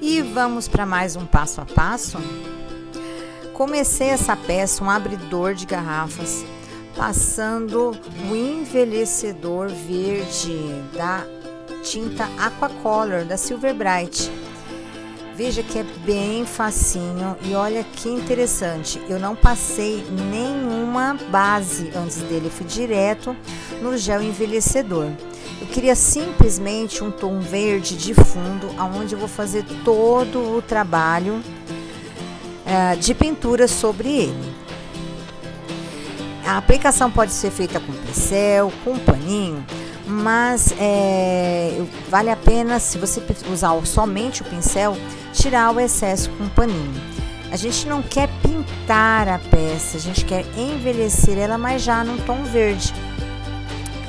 E vamos para mais um passo a passo. Comecei essa peça, um abridor de garrafas, passando o envelhecedor verde da tinta Aquacolor da Silver Bright. Veja que é bem facinho e olha que interessante, eu não passei nenhuma base antes dele, eu fui direto no gel envelhecedor. Eu queria simplesmente um tom verde de fundo, onde eu vou fazer todo o trabalho de pintura sobre ele. A aplicação pode ser feita com pincel, com paninho, mas vale a pena, se você usar somente o pincel, tirar o excesso com o paninho. A gente não quer pintar a peça, a gente quer envelhecer ela, mas já num tom verde.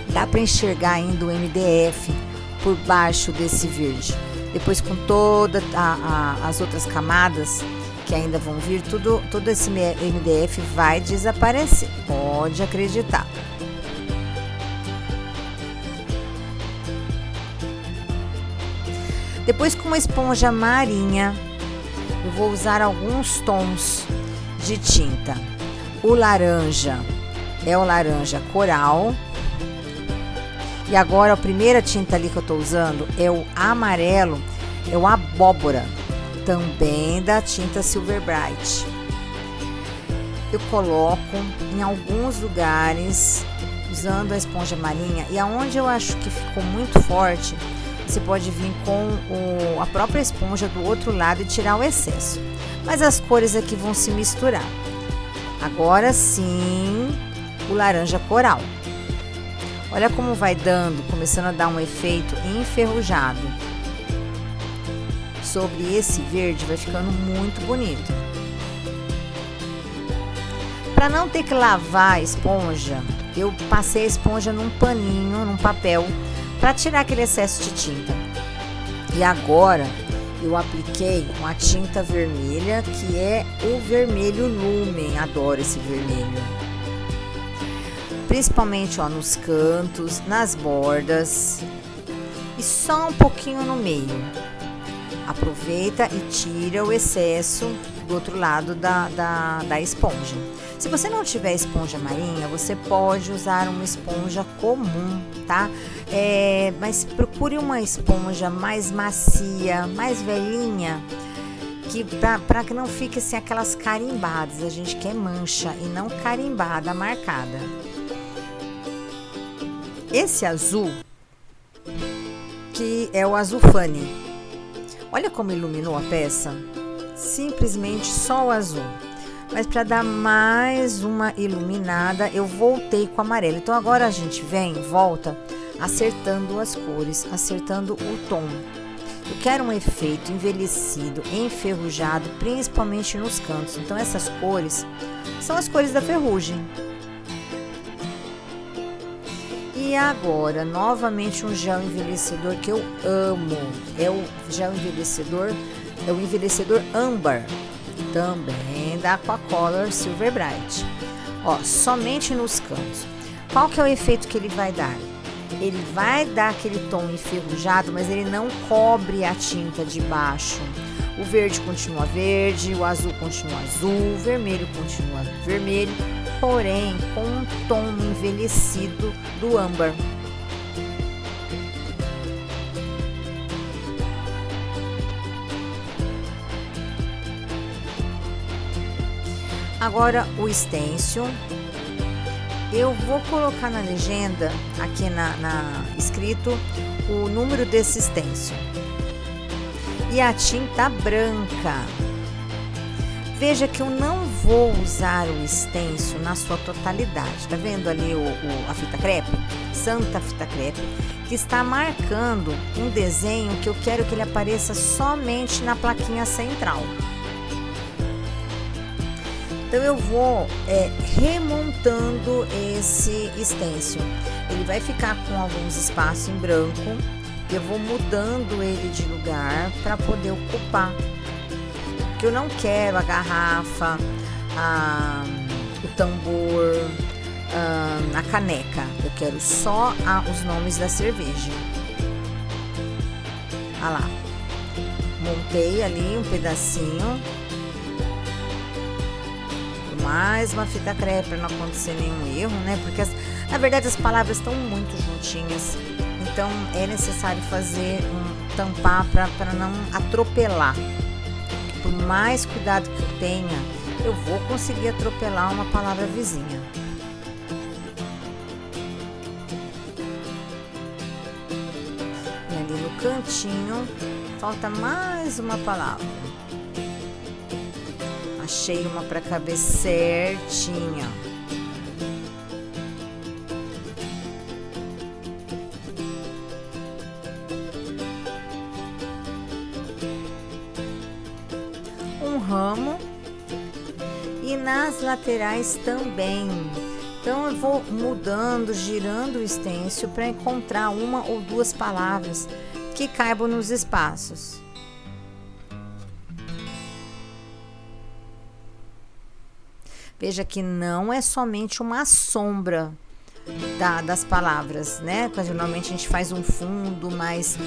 Dá para enxergar ainda o MDF por baixo desse verde. Depois, com todas as outras camadas que ainda vão vir, todo esse MDF vai desaparecer, pode acreditar. Depois, com uma esponja marinha, eu vou usar alguns tons de tinta. O laranja é o laranja coral. E agora a primeira tinta ali que eu estou usando é o amarelo, é o abóbora, também da tinta Silver Bright. Eu coloco em alguns lugares usando a esponja marinha, e aonde eu acho que ficou muito forte, você pode vir com a própria esponja do outro lado e tirar o excesso. Mas as cores aqui vão se misturar. Agora sim, o laranja coral. Olha como vai dando, começando a dar um efeito enferrujado. Sobre esse verde vai ficando muito bonito. Para não ter que lavar a esponja, eu passei a esponja num paninho, num papel, para tirar aquele excesso de tinta. E agora eu apliquei uma tinta vermelha, que é o vermelho Lumen. Adoro esse vermelho. Principalmente nos cantos, nas bordas e só um pouquinho no meio. Aproveita e tira o excesso do outro lado da esponja. Se você não tiver esponja marinha, você pode usar uma esponja comum, tá? Mas procure uma esponja mais macia, mais velhinha, para que não fique assim aquelas carimbadas. A gente quer mancha e não carimbada, marcada. Esse azul, que é o azul Fanny, olha como iluminou a peça, simplesmente só o azul. Mas para dar mais uma iluminada, eu voltei com o amarelo. Então agora a gente volta acertando as cores, acertando o tom. Eu quero um efeito envelhecido, enferrujado, principalmente nos cantos. Então essas cores são as cores da ferrugem. E agora, novamente um gel envelhecedor que eu amo, é o envelhecedor âmbar, também da Aquacolor Silver Bright. Somente nos cantos. Qual que é o efeito que ele vai dar? Ele vai dar aquele tom enferrujado, mas ele não cobre a tinta de baixo. O verde continua verde, o azul continua azul, o vermelho continua vermelho, porém com um tom envelhecido do âmbar. Agora o stencil, eu vou colocar na legenda, aqui escrito o número desse stencil. E a tinta branca. Veja que eu não vou usar o stencil na sua totalidade. Tá vendo ali a fita crepe? Santa Fita Crepe, que está marcando um desenho que eu quero que ele apareça somente na plaquinha central. Então eu vou remontando esse stencil. Ele vai ficar com alguns espaços em branco. Eu vou mudando ele de lugar para poder ocupar. Porque eu não quero a garrafa, o tambor, a caneca. Eu quero só os nomes da cerveja. Olha lá. montei ali um pedacinho, mais uma fita crepe para não acontecer nenhum erro, né? Porque na verdade as palavras estão muito juntinhas, então é necessário fazer tampar para não atropelar. Por mais cuidado que eu tenha, eu vou conseguir atropelar uma palavra vizinha. E ali no cantinho falta mais uma palavra. Achei uma para caber certinha. Um ramo e nas laterais também. Então eu vou mudando, girando o stencil para encontrar uma ou duas palavras que caibam nos espaços. Veja que não é somente uma sombra das palavras, né? Geralmente a gente faz um fundo mais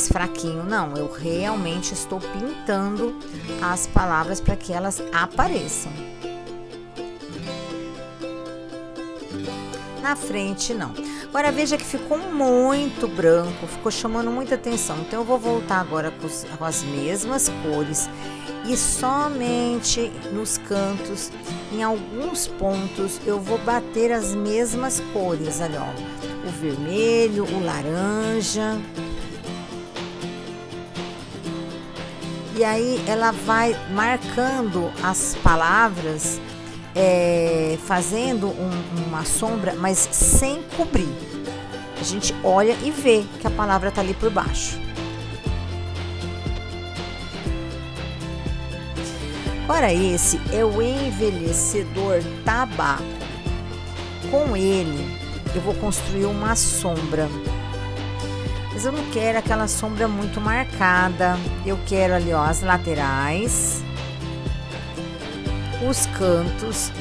fraquinho. Não, eu realmente estou pintando as palavras para que elas apareçam. Na frente, não. Agora veja que ficou muito branco, ficou chamando muita atenção. Então eu vou voltar agora com as mesmas cores e somente nos cantos, em alguns pontos, eu vou bater as mesmas cores. Olha, ó, o vermelho, o laranja. E aí ela vai marcando as palavras, fazendo uma sombra, mas sem cobrir. A gente olha e vê que a palavra tá ali por baixo. Agora esse é o envelhecedor tabaco. Com ele eu vou construir uma sombra. Mas eu não quero aquela sombra muito marcada. Eu quero ali, ó, as laterais, os cantos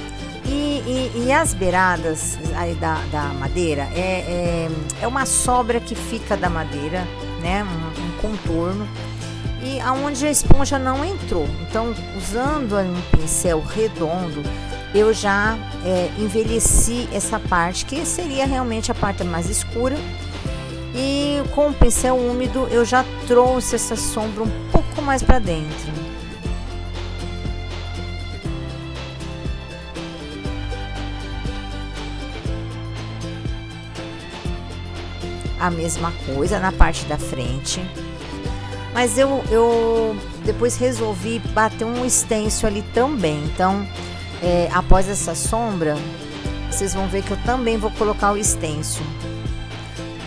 e as beiradas aí da madeira. É uma sobra que fica da madeira, né? Um contorno. E aonde a esponja não entrou. Então, usando um pincel redondo, eu já envelheci essa parte, que seria realmente a parte mais escura. E com o pincel úmido, eu já trouxe essa sombra um pouco mais para dentro. A mesma coisa na parte da frente. Mas eu depois resolvi bater um stencil ali também. Então, após essa sombra, vocês vão ver que eu também vou colocar o stencil.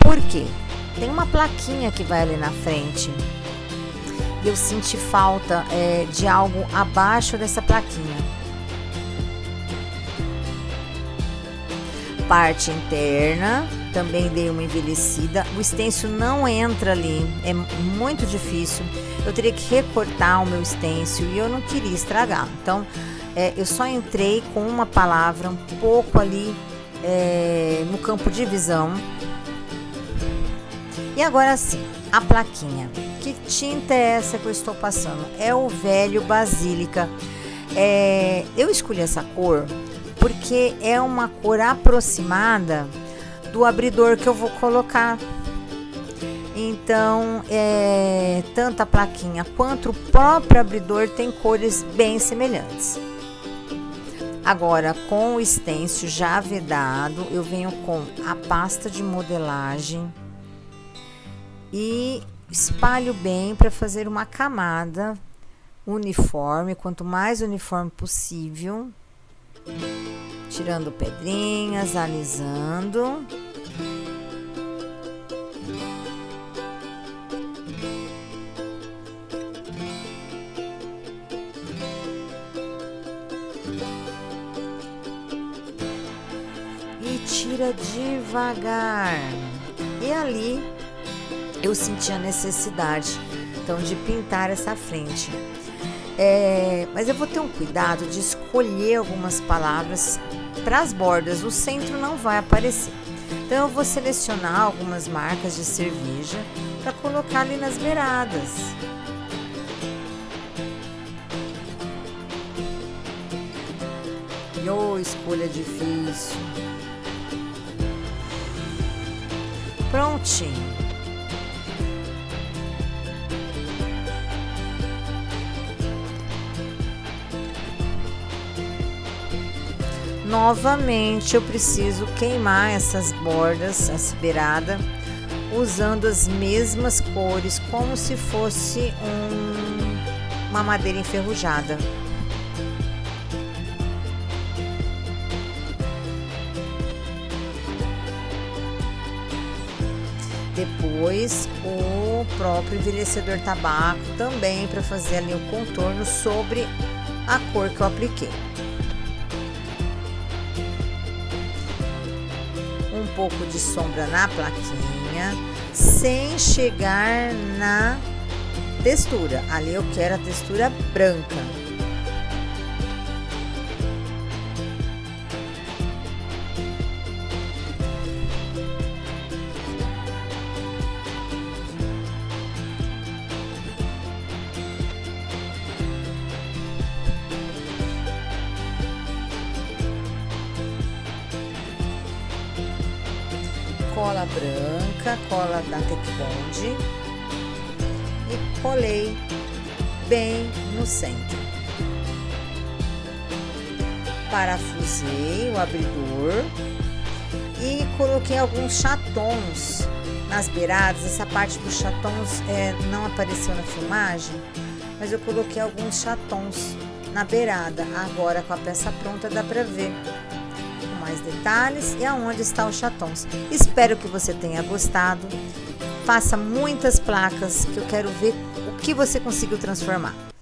Por quê? Tem uma plaquinha que vai ali na frente. E eu senti falta de algo abaixo dessa plaquinha. Parte interna, também dei uma envelhecida. O stencil não entra ali, é muito difícil. Eu teria que recortar o meu stencil e eu não queria estragar. Então, eu só entrei com uma palavra um pouco ali no campo de visão. E agora sim, a plaquinha. Que tinta é essa que eu estou passando? É o Velho Basílica. Eu escolhi essa cor porque é uma cor aproximada do abridor que eu vou colocar. Então, tanto a plaquinha quanto o próprio abridor tem cores bem semelhantes. Agora, com o stencil já vedado, eu venho com a pasta de modelagem e espalho bem para fazer uma camada uniforme, quanto mais uniforme possível, tirando pedrinhas, alisando. E tira devagar. E ali eu senti a necessidade, então, de pintar essa frente. Mas eu vou ter um cuidado de escolher algumas palavras para as bordas. O centro não vai aparecer. Então, eu vou selecionar algumas marcas de cerveja para colocar ali nas beiradas. Ô, escolha difícil. Prontinho. Novamente eu preciso queimar essas bordas, essa beirada, usando as mesmas cores, como se fosse uma madeira enferrujada. Depois o próprio envelhecedor tabaco também, para fazer ali o contorno sobre a cor que eu apliquei. Um pouco de sombra na plaquinha, sem chegar na textura. Ali eu quero a textura branca. Cola branca, cola da Tec Bond, e colei bem no centro. Parafusei o abridor e coloquei alguns chatons nas beiradas. Essa parte dos chatons não apareceu na filmagem, mas eu coloquei alguns chatons na beirada. Agora com a peça pronta dá para ver mais detalhes e aonde está os chatons. Espero que você tenha gostado. Faça muitas placas, que eu quero ver o que você conseguiu transformar.